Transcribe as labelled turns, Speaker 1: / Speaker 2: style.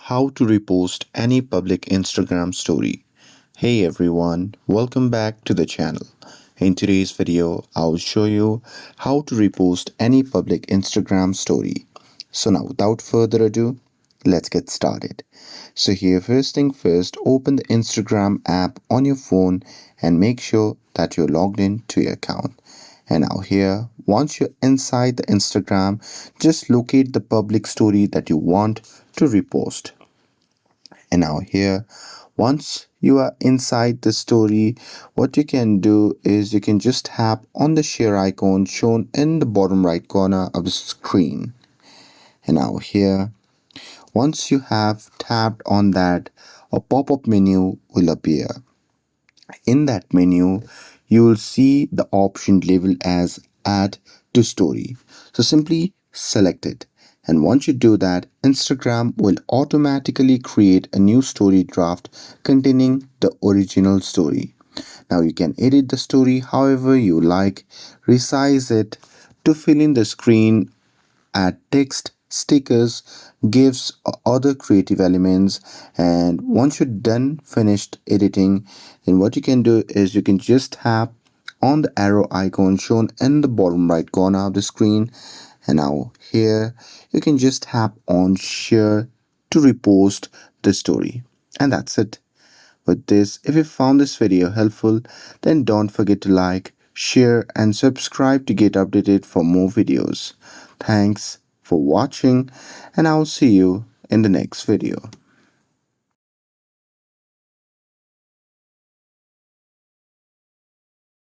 Speaker 1: How to repost any public Instagram story. Hey everyone, welcome back to the channel. In today's video, I'll show you how to repost any public Instagram story. So now without further ado, let's get started. So here first thing first, open the Instagram app on your phone and make sure that you're logged in to your account. And now here, once you're inside the Instagram, just locate the public story that you want to repost. And now here, once you are inside the story, what you can do is you can just tap on the share icon shown in the bottom right corner of the screen. And now here, once you have tapped on that, a pop-up menu will appear. In that menu, you will see the option labeled as add to story. So simply select it. And once you do that, Instagram will automatically create a new story draft containing the original story. Now you can edit the story however you like, resize it to fill in the screen, add text, stickers, gifs, or other creative elements. And once you're done, finished editing, then what you can do is you can just tap on the arrow icon shown in the bottom right corner of the screen. And now here you can just tap on share to repost the story. And that's it. With this, if you found this video helpful, then don't forget to like, share, and subscribe to get updated for more videos. Thanks for watching, and I'll see you in the next video.